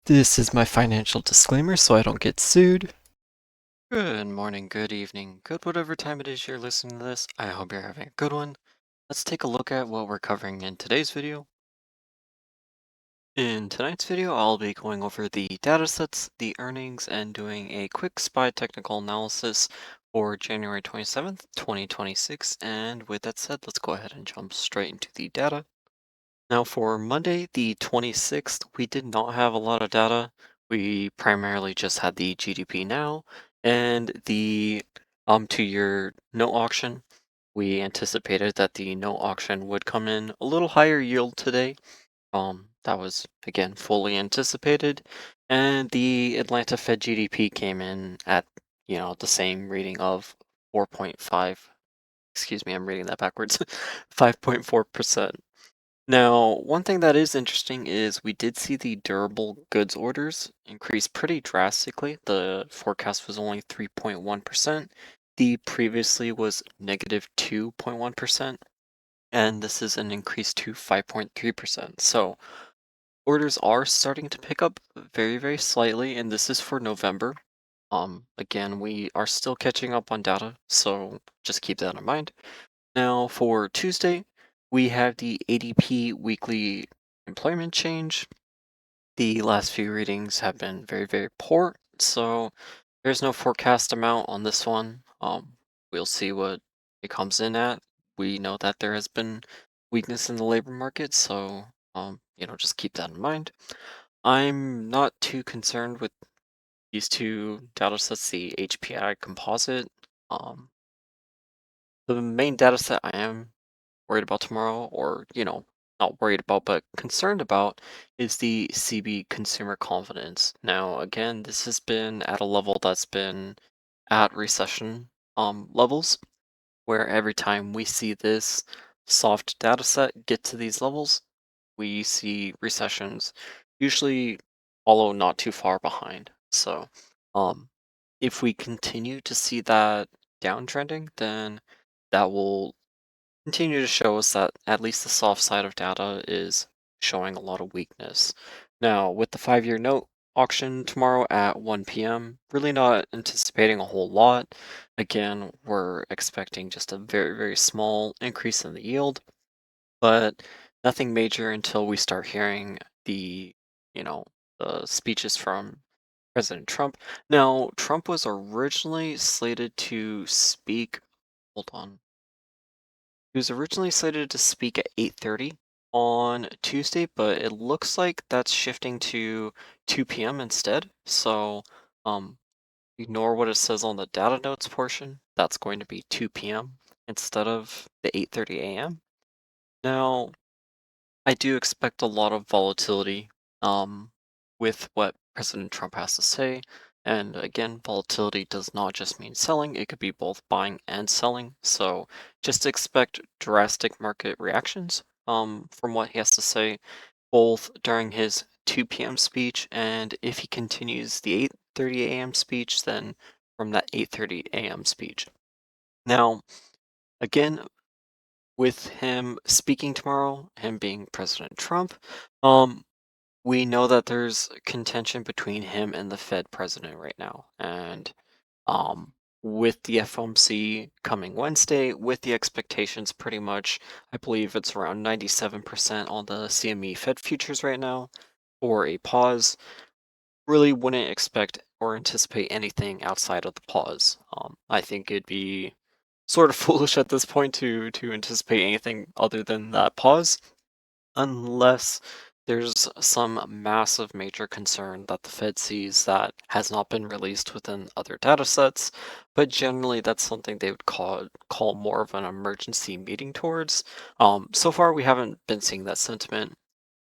This is my financial disclaimer so I don't get sued. Good morning, good evening, good whatever time it is you're listening to this. I hope you're having a good one. Let's take a look at what we're covering in today's video. In tonight's video, I'll be going over the datasets, the earnings, and doing a quick SPY technical analysis for January 27th, 2026. And with that said, let's go ahead and jump straight into the data. Now for Monday, the 26th, we did not have a lot of data. We primarily just had the GDP now and the 2-year note auction. We anticipated that the note auction would come in a little higher yield today. That was again fully anticipated. And the Atlanta Fed GDP came in at, the same reading of 4.5. Excuse me, I'm reading that backwards. 5.4%. Now, one thing that is interesting is we did see the durable goods orders increase pretty drastically. The forecast was only 3.1%. The previously was negative 2.1%, and this is an increase to 5.3%. So orders are starting to pick up very, very slightly, and this is for November. Again, we are still catching up on data, so just keep that in mind. Now, for Tuesday, we have the ADP weekly employment change. The last few readings have been very, very poor, so there's no forecast amount on this one. We'll see what it comes in at. We know that there has been weakness in the labor market, so just keep that in mind. I'm not too concerned with these two data sets, the HPI composite. Um, the main data set I am worried about tomorrow, or, not worried about, but concerned about, is the CB consumer confidence. Now, again, this has been at a level that's been at recession levels, where every time we see this soft data set get to these levels, we see recessions usually follow not too far behind. So, um, if we continue to see that downtrending, then that will continue to show us that at least the soft side of data is showing a lot of weakness. Now, with the 5-year note auction tomorrow at 1 p.m., really not anticipating a whole lot. Again, we're expecting just a very, very small increase in the yield, but nothing major until we start hearing the, you know, the speeches from President Trump. Now, Trump was originally slated to speak, hold on. He was originally slated to speak at 8:30 on Tuesday, but it looks like that's shifting to 2 p.m. instead. So, um, ignore what it says on the data notes portion. That's going to be 2 p.m. instead of the 8:30 a.m. Now, I do expect a lot of volatility with what President Trump has to say. And again, volatility does not just mean selling, it could be both buying and selling. So just expect drastic market reactions from what he has to say, both during his 2 p.m. speech, and if he continues the 8:30 a.m. speech, then from that 8:30 a.m. speech. Now, again, with him speaking tomorrow, him being President Trump, um, we know that there's contention between him and the Fed president right now. And um, with the FOMC coming Wednesday, with the expectations pretty much, I believe it's around 97% on the CME Fed futures right now, or a pause. Really wouldn't expect or anticipate anything outside of the pause. I think it'd be sort of foolish at this point to anticipate anything other than that pause, unless there's some massive major concern that the Fed sees that has not been released within other data sets. But generally, that's something they would call more of an emergency meeting towards. So far, we haven't been seeing that sentiment,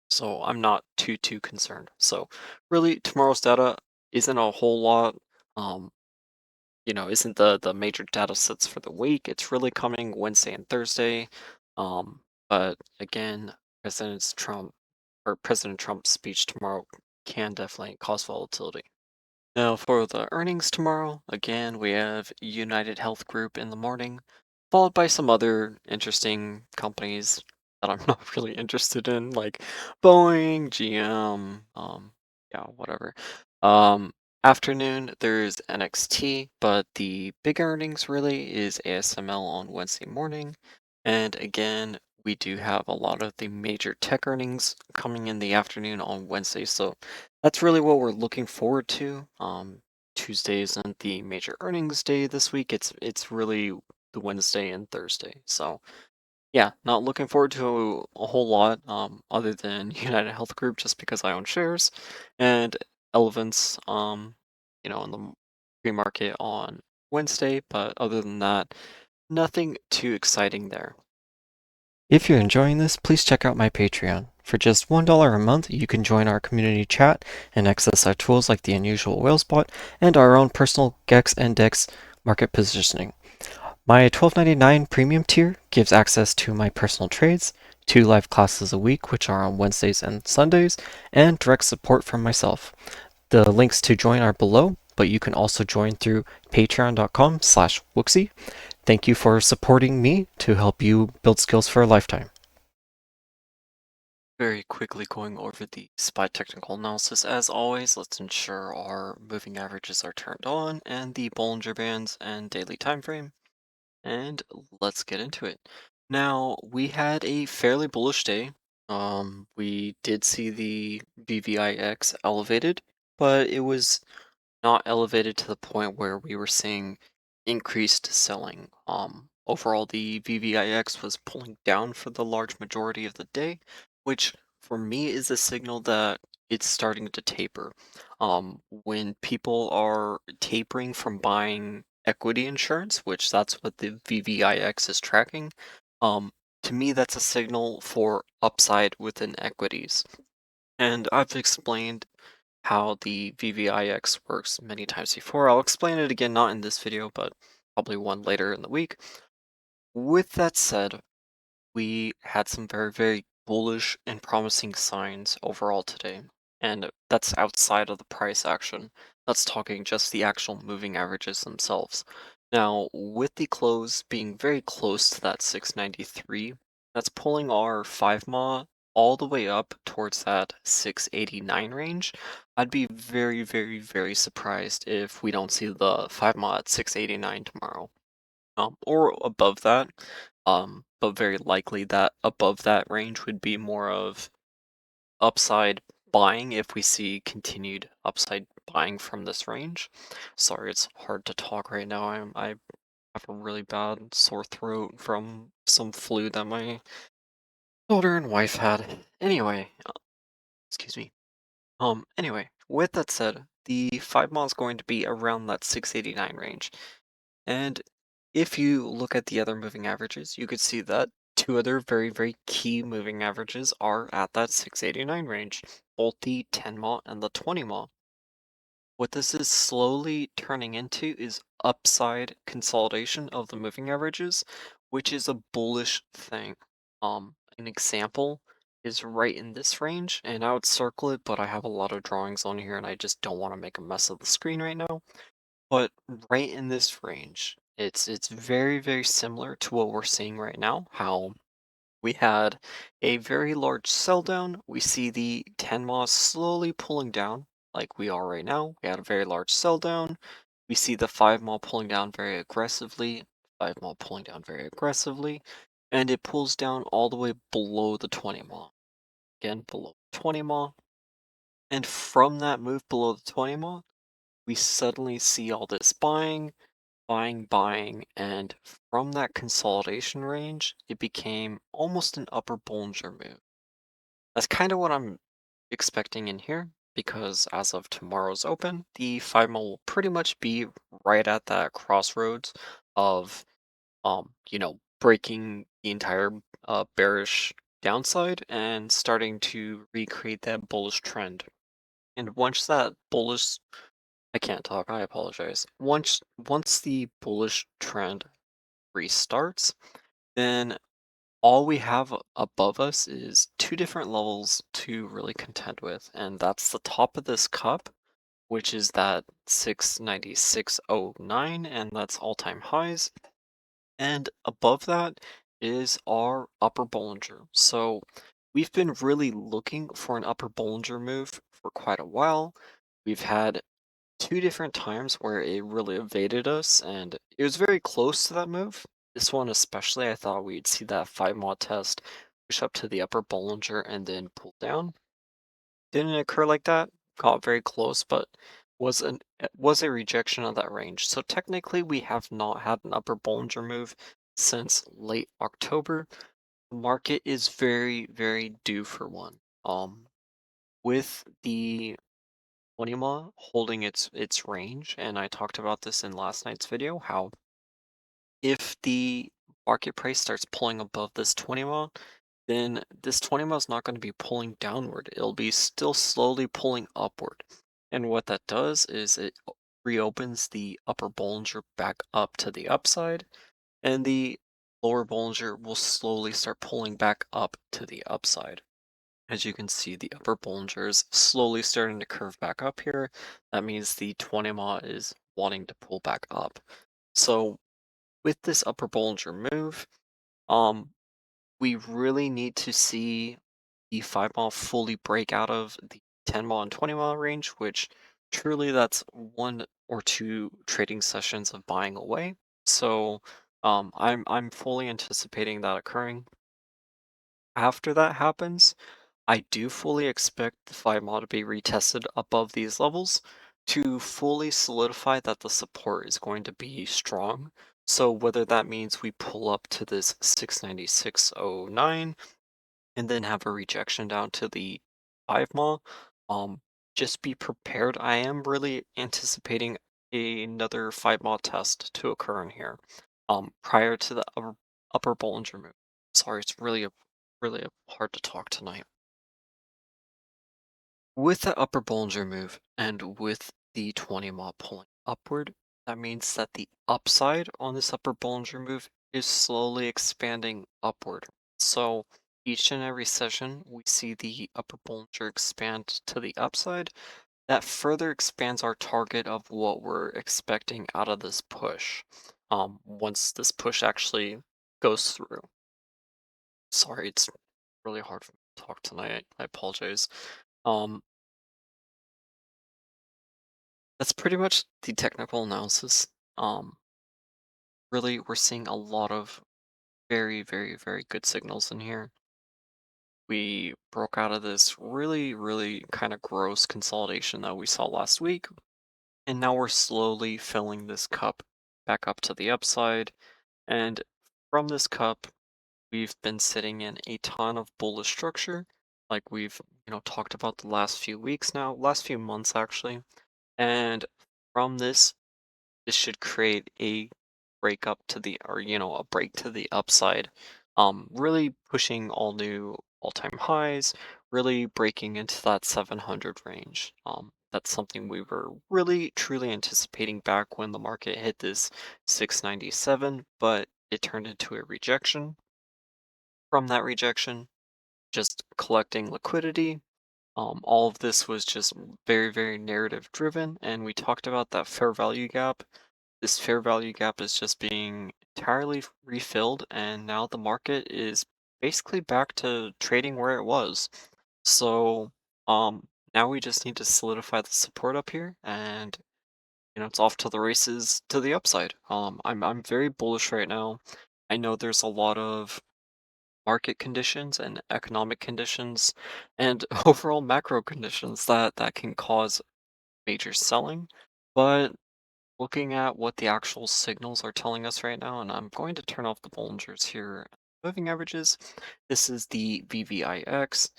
so I'm not too concerned. So really, tomorrow's data isn't a whole lot. Um, isn't the major data sets for the week. It's really coming Wednesday and Thursday. But again, President Trump's speech tomorrow can definitely cause volatility. Now for the earnings tomorrow, again we have United Health Group in the morning, followed by some other interesting companies that I'm not really interested in, like Boeing, GM, Yeah, whatever. Um, Afternoon, there's NXT, but the big earnings really is ASML on Wednesday morning. And again, we do have a lot of the major tech earnings coming in the afternoon on Wednesday. So that's really what we're looking forward to. Tuesday isn't the major earnings day this week. It's really the Wednesday and Thursday. So yeah, not looking forward to a whole lot, other than United Health Group just because I own shares, and Elevance, in the pre-market on Wednesday. But other than that, nothing too exciting there. If you're enjoying this, please check out my Patreon. For just $1 a month, you can join our community chat and access our tools like the Unusual Whale Spot and our own personal GEX and DEX market positioning. My $12.99 premium tier gives access to my personal trades, 2 live classes a week, which are on Wednesdays and Sundays, and direct support from myself. The links to join are below, but you can also join through patreon.com/wooksy. Thank you for supporting me to help you build skills for a lifetime. Very quickly going over the SPY technical analysis. As always, let's ensure our moving averages are turned on and the Bollinger Bands and daily time frame. And let's get into it. Now, we had a fairly bullish day. We did see the VVIX elevated, but it was not elevated to the point where we were seeing increased selling. Overall, the VVIX was pulling down for the large majority of the day, which for me is a signal that it's starting to taper. When people are tapering from buying equity insurance, which that's what the VVIX is tracking, um, to me that's a signal for upside within equities. And I've explained how the VVIX works many times before. I'll explain it again, not in this video, but probably one later in the week. With that said, we had some very, very bullish and promising signs overall today. And that's outside of the price action. That's talking just the actual moving averages themselves. Now, with the close being very close to that 693, that's pulling our 5 mAh all the way up towards that 689 range. I'd be very, very, very surprised if we don't see the 5 mAh at 689 tomorrow, or above that. But very likely that above that range would be more of upside buying if we see continued upside buying from this range. Sorry, it's hard to talk right now. I have a really bad sore throat from some flu that my daughter and wife had. Anyway, excuse me. Anyway, with that said, the 5 mile is going to be around that 689 range. And if you look at the other moving averages, you could see that two other very, very key moving averages are at that 689 range, both the 10 mAh and the 20 mAh. What this is slowly turning into is upside consolidation of the moving averages, which is a bullish thing. An example is right in this range, and I would circle it, but I have a lot of drawings on here and I just don't want to make a mess of the screen right now. But right in this range, it's very, very similar to what we're seeing right now, how we had a very large sell down. We see the 10 moss slowly pulling down like we are right now. We had a very large sell down. We see the 5 mall pulling down very aggressively, 5 mall pulling down very aggressively, and it pulls down all the way below the 20 mall. Again, below 20 mall. And from that move below the 20 mall, we suddenly see all this buying, buying, buying, and from that consolidation range, it became almost an upper Bollinger move. That's kind of what I'm expecting in here, because as of tomorrow's open, the 5 mil will pretty much be right at that crossroads of, breaking the entire bearish downside and starting to recreate that bullish trend. And once that bullish I can't talk, I apologize. Once the bullish trend restarts, then all we have above us is two different levels to really contend with, and that's the top of this cup, which is that 696.09, and that's all-time highs, and above that is our upper Bollinger. So we've been really looking for an upper Bollinger move for quite a while. We've had two different times where it really evaded us, and it was very close to that move. This one especially, I thought we'd see that 5 mod test, push up to the upper Bollinger, and then pull down. Didn't occur like that. Got very close, but was a rejection of that range. So technically, we have not had an upper Bollinger move since late October. The market is very, very due for one. With the 20 holding its range, and I talked about this in last night's video, how if the market price starts pulling above this 20 then this 20 is not going to be pulling downward. It'll be still slowly pulling upward. And what that does is it reopens the upper Bollinger back up to the upside, and the lower Bollinger will slowly start pulling back up to the upside. As you can see, the upper Bollinger is slowly starting to curve back up here. That means the 20 is wanting to pull back up. So with this upper Bollinger move, um, we really need to see the 5 mile fully break out of the 10 mile and 20 mile range, which truly that's one or two trading sessions of buying away. So I'm fully anticipating that occurring. After that happens, I do fully expect the 5 mile to be retested above these levels to fully solidify that the support is going to be strong. So whether that means we pull up to this 696.09 and then have a rejection down to the 5 mile, just be prepared. I am really anticipating another 5 mile test to occur in here, prior to the upper Bollinger move. Sorry, it's really hard to talk tonight. With the upper Bollinger move and with the 20 mile pulling upward, that means that the upside on this upper Bollinger move is slowly expanding upward. So each and every session, we see the upper Bollinger expand to the upside. That further expands our target of what we're expecting out of this push. Once this push actually goes through. Sorry, it's really hard for me to talk tonight. I apologize. Um, That's pretty much the technical analysis. Really, we're seeing a lot of very, very, very good signals in here. We broke out of this really, really kind of gross consolidation that we saw last week, and now we're slowly filling this cup back up to the upside. And from this cup, we've been sitting in a ton of bullish structure, like we've talked about the last few weeks now, last few months actually. And from this should create a break up to the or a break to the upside, really pushing all new all-time highs, really breaking into that 700 range. That's something we were really truly anticipating back when the market hit this 697, but it turned into a rejection. From that rejection, just collecting liquidity. All of this was just very, very narrative driven, and we talked about that fair value gap. This fair value gap is just being entirely refilled, and now the market is basically back to trading where it was. So, now we just need to solidify the support up here, and it's off to the races to the upside. I'm very bullish right now. I know there's a lot of market conditions and economic conditions and overall macro conditions that can cause major selling, but looking at what the actual signals are telling us right now, and I'm going to turn off the Bollingers here. Moving averages, this is the VVIX.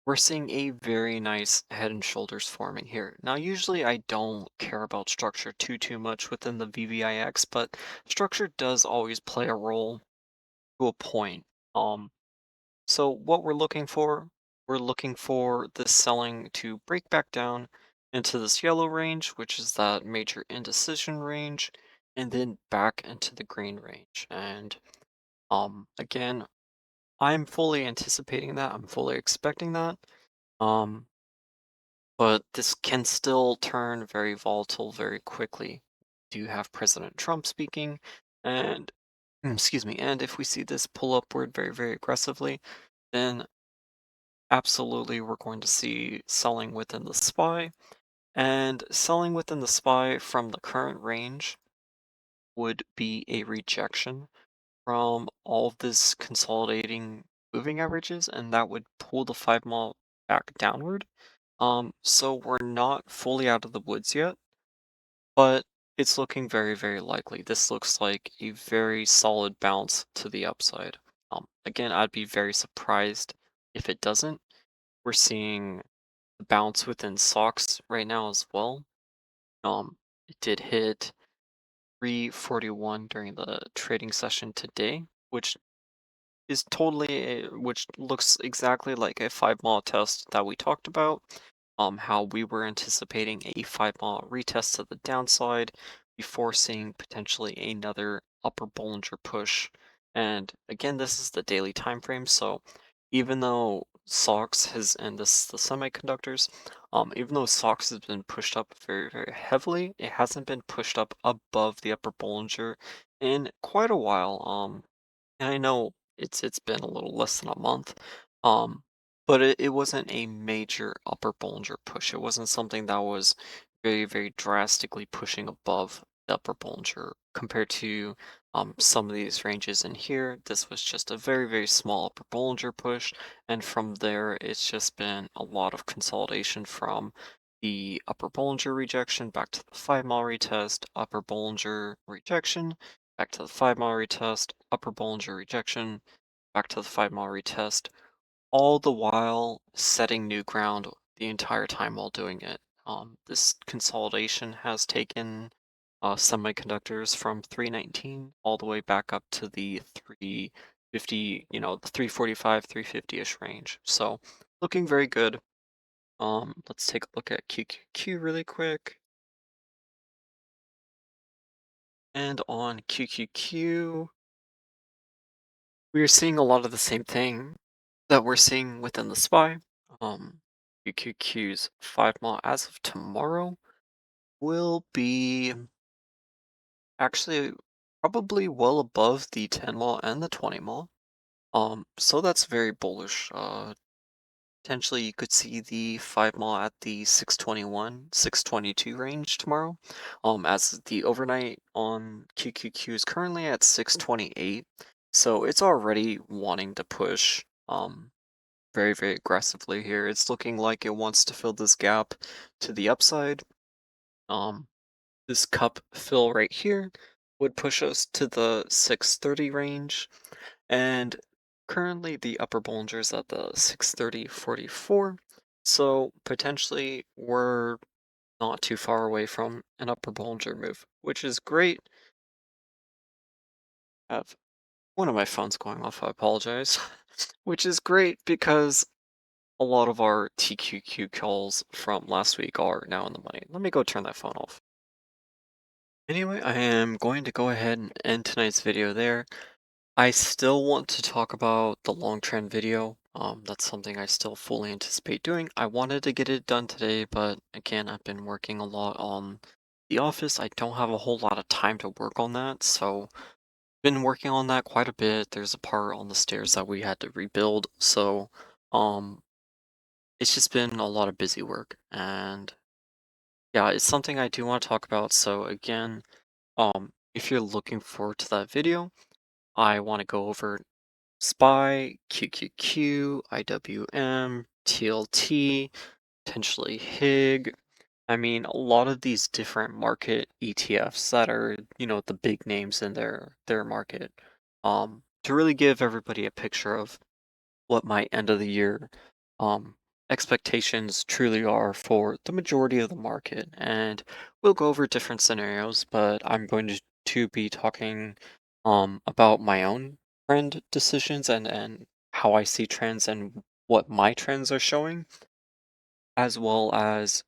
We're seeing a very nice head and shoulders forming here. Now, usually I don't care about structure too much within the VVIX, but structure does always play a role to a point. Um, so what we're looking for this selling to break back down into this yellow range, which is that major indecision range, and then back into the green range. And again, I'm fully anticipating that. I'm fully expecting that. Um, but this can still turn very volatile very quickly. Do you have President Trump speaking? And excuse me, and if we see this pull upward very, very aggressively, then absolutely we're going to see selling within the SPY, and selling within the SPY from the current range would be a rejection from all of this consolidating moving averages, and that would pull the 5 mile back downward. So we're not fully out of the woods yet, but it's looking very, very likely. This looks like a very solid bounce to the upside. Again, I'd be very surprised if it doesn't. We're seeing the bounce within SOXX right now as well. It did hit 341 during the trading session today, which is totally which looks exactly like a 5 mile test that we talked about. How we were anticipating a 5 mile retest to the downside before seeing potentially another upper Bollinger push. And again, this is the daily time frame, so even though SOX has and this the semiconductors, even though SOX has been pushed up very, very heavily, it hasn't been pushed up above the upper Bollinger in quite a while. And I know it's been a little less than a month, um, but it wasn't a major upper Bollinger push. It wasn't something that was very, very drastically pushing above the upper Bollinger compared to some of these ranges in here. This was just a very, very small upper Bollinger push, and from there, it's just been a lot of consolidation from the upper Bollinger rejection back to the 5 mile retest, upper Bollinger rejection, back to the 5 mile retest, upper Bollinger rejection, back to the 5 mile retest, all the while setting new ground the entire time while doing it. This consolidation has taken semiconductors from 319 all the way back up to the 350, the 345, 350-ish range. So looking very good. Let's take a look at QQQ really quick. And on QQQ, we are seeing a lot of the same thing that we're seeing within the SPY. QQQ's 5 mile as of tomorrow will be actually probably well above the 10 mile and the 20 mile. So that's very bullish. Potentially you could see the 5 mile at the 621, 622 range tomorrow. As the overnight on QQQ is currently at 628. So it's already wanting to push very, very aggressively here. It's looking like it wants to fill this gap to the upside. Um, this cup fill right here would push us to the 630 range, and currently the upper Bollinger is at the 630.44. So potentially we're not too far away from an upper Bollinger move, which is great. I have one of my phones going off, I apologize. Which is great because a lot of our TQQ calls from last week are now in the money. Let me go turn that phone off. Anyway, I am going to go ahead and end tonight's video there. I still want to talk about the long trend video. That's something I still fully anticipate doing. I wanted to get it done today, but again, I've been working a lot on the office. I don't have a whole lot of time to work on that, so been working on that quite a bit. There's a part on the stairs that we had to rebuild, so um it's just been a lot of busy work, and yeah, it's something I do want to talk about. So again, if you're looking forward to that video, I want to go over SPY, QQQ, IWM, TLT, potentially HIG. I mean, a lot of these different market ETFs that are, the big names in their market. To really give everybody a picture of what my end of the year um, expectations truly are for the majority of the market. And we'll go over different scenarios, but I'm going to be talking about my own trend decisions and how I see trends and what my trends are showing, as well as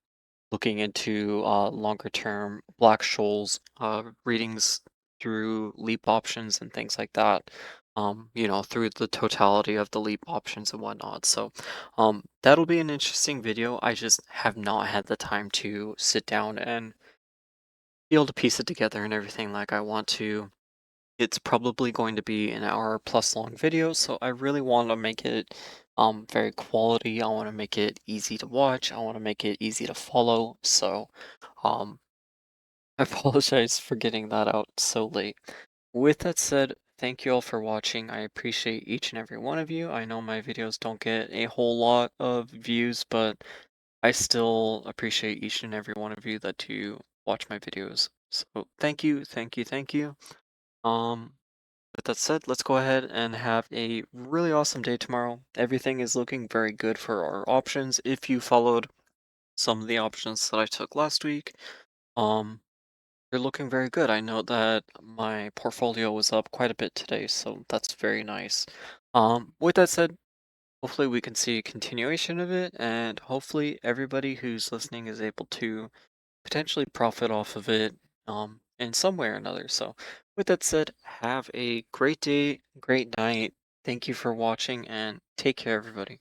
looking into longer term Black-Scholes readings through leap options and things like that. Through the totality of the leap options and whatnot. So, that'll be an interesting video. I just have not had the time to sit down and be able to piece it together and everything like I want to. It's probably going to be an hour plus long video, so I really want to make it very quality. I want to make it easy to watch. I want to make it easy to follow. So, um, I apologize for getting that out so late. With that said, thank you all for watching. I appreciate each and every one of you. I know my videos don't get a whole lot of views, but I still appreciate each and every one of you that do watch my videos. So thank you, thank you, thank you. Um, with that said, let's go ahead and have a really awesome day tomorrow. Everything is looking very good for our options. If you followed some of the options that I took last week, um, they're looking very good. I know that my portfolio was up quite a bit today, so that's very nice. With that said, hopefully we can see a continuation of it, and hopefully everybody who's listening is able to potentially profit off of it in some way or another. So with that said, have a great day, great night. Thank you for watching and take care everybody.